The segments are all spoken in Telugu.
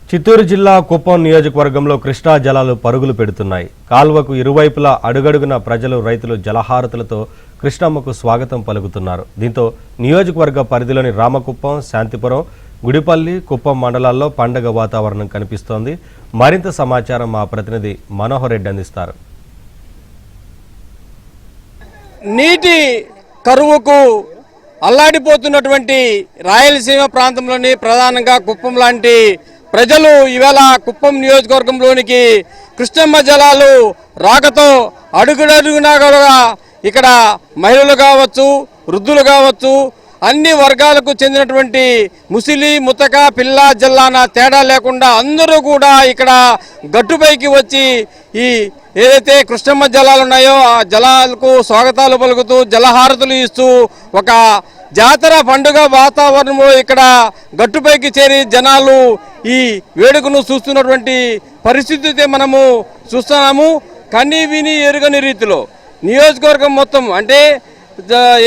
చిత్తూరు జిల్లా కుప్పం నియోజకవర్గంలో కృష్ణా జలాలు పరుగులు పెడుతున్నాయి. కాల్వకు ఇరువైపులా అడుగడుగున ప్రజలు, రైతులు జలహారతులతో కృష్ణమ్మకు స్వాగతం పలుకుతున్నారు. దీంతో నియోజకవర్గ పరిధిలోని రామకుప్పం, శాంతిపురం, గుడిపల్లి, కుప్పం మండలాల్లో పండగ వాతావరణం కనిపిస్తోంది. మరింత సమాచారం మా ప్రతినిధి మనోహర్ రెడ్డి అందిస్తారు. నీటి కరువుకు అల్లాడిపోతున్నటువంటి రాయలసీమ ప్రాంతంలోని ప్రధానంగా కుప్పం లాంటి ప్రజలు ఈవేళ కుప్పం నియోజకవర్గంలోనికి కృష్ణమ్మ జలాలు రాకతో అడుగునా కూడా ఇక్కడ మహిళలు కావచ్చు, వృద్ధులు కావచ్చు, అన్ని వర్గాలకు చెందినటువంటి ముసిలి, ముతక, పిల్ల, జల్లాన తేడా లేకుండా అందరూ కూడా ఇక్కడ గట్టుపైకి వచ్చి ఈ ఏదైతే కృష్ణమ్మ జలాలు ఉన్నాయో ఆ జలాలకు స్వాగతాలు పలుకుతూ జలహారతులు ఇస్తూ ఒక జాతర పండుగ వాతావరణంలో ఇక్కడ గట్టుపైకి చేరి జనాలు ఈ వేడుకను చూస్తున్నటువంటి పరిస్థితి మనము చూస్తున్నాము. కన్నీ విని ఎరుగని రీతిలో నియోజకవర్గం మొత్తం అంటే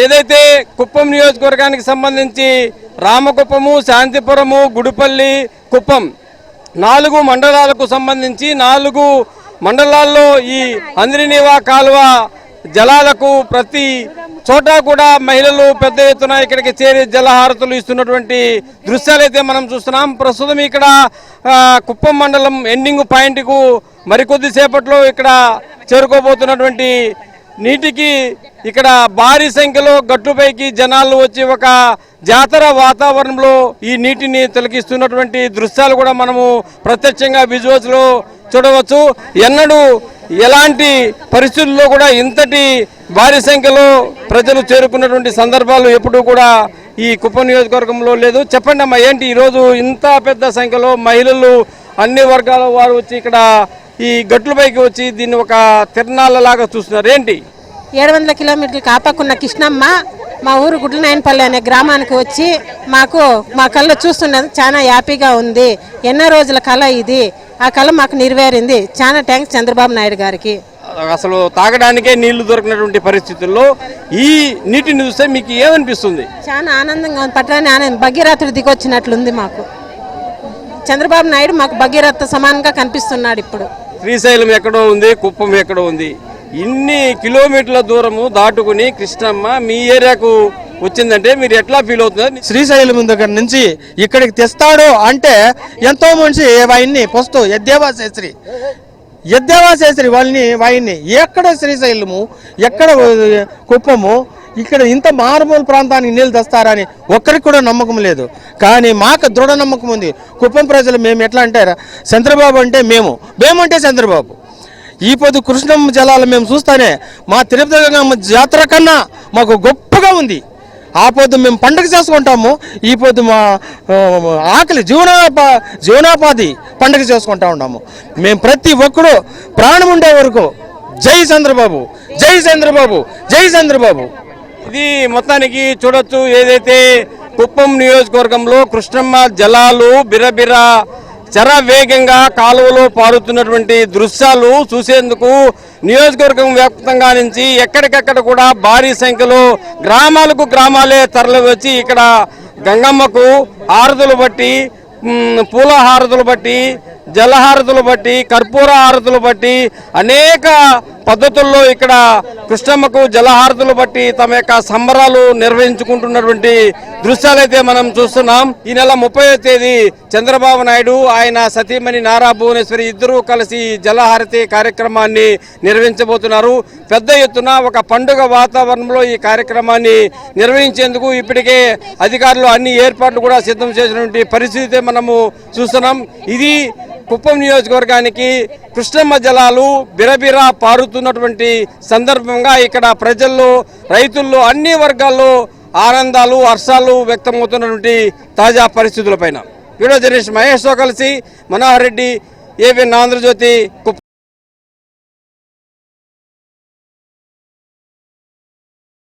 ఏదైతే కుప్పం నియోజకవర్గానికి సంబంధించి రామకుప్పము, శాంతిపురము, గుడిపల్లి, కుప్పం 4 మండలాలకు సంబంధించి 4 మండలాల్లో ఈ అంద్రినీవా కాలువ జలాలకు ప్రతి చోట కూడా మహిళలు పెద్ద ఎత్తున ఇక్కడికి చేరి జలహారతులు ఇస్తున్నటువంటి దృశ్యాలైతే మనం చూస్తున్నాం. ప్రస్తుతం ఇక్కడ కుప్పం మండలం ఎండింగ్ పాయింట్కు మరికొద్ది సేపట్లో ఇక్కడ చేరుకోబోతున్నటువంటి నీటికి ఇక్కడ భారీ సంఖ్యలో గట్టుపైకి జనాలు వచ్చి ఒక జాతర వాతావరణంలో ఈ నీటిని తిలకిస్తున్నటువంటి దృశ్యాలు కూడా మనము ప్రత్యక్షంగా విజువల్స్లో చూడవచ్చు. ఎన్నడూ ఎలాంటి పరిస్థితుల్లో కూడా ఇంతటి భారీ సంఖ్యలో ప్రజలు చేరుకున్నటువంటి సందర్భాలు ఎప్పుడూ కూడా ఈ కుప్పం నియోజకవర్గంలో లేదు. చెప్పండి అమ్మా, ఏంటి ఈరోజు ఇంత పెద్ద సంఖ్యలో మహిళలు, అన్ని వర్గాల వారు వచ్చి ఇక్కడ ఈ గట్లపైకి వచ్చి దీన్ని ఒక తిరణాలలాగా చూస్తున్నారు, ఏంటి? 700 కిలోమీటర్లు కాపాకున్న కృష్ణమ్మ మా ఊరు గుడ్లనాయనపల్లి అనే గ్రామానికి వచ్చి మా కళ్ళ చూస్తున్నది చాలా హ్యాపీగా ఉంది. ఎన్నో రోజుల కళ ఇది, ఆ కళ మాకు నెరవేరింది. చాలా థ్యాంక్స్ చంద్రబాబు నాయుడు గారికి. అసలు తాగడానికే నీళ్లు దొరికినటువంటి పరిస్థితుల్లో ఈ నీటిని చూస్తే మీకు ఏమనిపిస్తుంది? చాలా ఆనందంగా ఉంది. పట్టణాన్ని ఆనందం భగీరథుడు దిగొచ్చినట్లుంది మాకు. చంద్రబాబు నాయుడు మాకు భగీరథ సమానంగా కనిపిస్తున్నాడు. ఇప్పుడు శ్రీశైలం ఎక్కడో ఉంది, కుప్పం ఎక్కడో ఉంది. ఇన్ని కిలోమీటర్ల దూరము దాటుకుని కృష్ణమ్మ మీ ఏరియాకు వచ్చిందంటే మీరు ఎట్లా ఫీల్ అవుతుంది? శ్రీశైలం దగ్గర నుంచి ఇక్కడికి తెస్తాడు అంటే ఎంతో మనిషి వాయిని పోస్తూ ఎద్దేవా చేసి వాయిని ఎక్కడ శ్రీశైలము, ఎక్కడ కుప్పము, ఇక్కడ ఇంత మారుమూల ప్రాంతానికి నీళ్ళు తెస్తారని ఒక్కరికి కూడా నమ్మకం లేదు. కానీ మాకు దృఢ నమ్మకం ఉంది. కుప్పం ప్రజలు మేము ఎట్లా అంటారా, చంద్రబాబు అంటే మేమంటే చంద్రబాబు. ఈ పొద్దు కృష్ణమ్మ జలాలు మేము చూస్తానే మా తిరుపతి గంగమ్మ జాతర కన్నా మాకు గొప్పగా ఉంది. ఆ పొద్దు మేము పండుగ చేసుకుంటాము, ఈ పొద్దు మా ఆకలి జీవనోపాధి పండుగ చేసుకుంటా ఉన్నాము. మేము ప్రతి ఒక్కరు ప్రాణం ఉండే వరకు జై చంద్రబాబు, జై చంద్రబాబు, జై చంద్రబాబు. ఇది మొత్తానికి చూడొచ్చు, ఏదైతే కుప్పం నియోజకవర్గంలో కృష్ణమ్మ జలాలు బిరబిర శరవేగంగా కాలువలో పారుతున్నటువంటి దృశ్యాలు చూసేందుకు నియోజకవర్గం వ్యాప్తంగా నుంచి ఎక్కడికక్కడ కూడా భారీ సంఖ్యలో గ్రామాలే తరలి వచ్చి ఇక్కడ గంగమ్మకు హారతులు బట్టి, పూల హారతులు బట్టి, జలహారతులు బట్టి, కర్పూర హారతులు బట్టి అనేక పద్ధతుల్లో ఇక్కడ కృష్ణమ్మకు జలహారతులు బట్టి తమ యొక్క సంబరాలు నిర్వహించుకుంటున్నటువంటి దృశ్యాలైతే మనం చూస్తున్నాం. ఈ నెల 30వ తేదీ చంద్రబాబు నాయుడు, ఆయన సతీమణి నారా భువనేశ్వరి ఇద్దరూ కలిసి జలహారతి కార్యక్రమాన్ని నిర్వహించబోతున్నారు. పెద్ద ఎత్తున ఒక పండుగ వాతావరణంలో ఈ కార్యక్రమాన్ని నిర్వహించేందుకు ఇప్పటికే అధికారులు అన్ని ఏర్పాట్లు కూడా సిద్ధం చేసినటువంటి పరిస్థితి మనము చూస్తున్నాం. ఇది కుప్పం నియోజకవర్గానికి కృష్ణమ్మ జలాలు బిరబిరా పారుతున్నటువంటి సందర్భంగా ఇక్కడ ప్రజల్లో, రైతుల్లో, అన్ని వర్గాల్లో ఆనందాలు, హర్షాలు వ్యక్తమవుతున్నటువంటి తాజా పరిస్థితులపైన వీడియో జర్నలిస్ట్ మహేష్తో కలిసి మనోహర్ రెడ్డి, ఏబిఎన్ ఆంధ్రజ్యోతి, కుప్పం.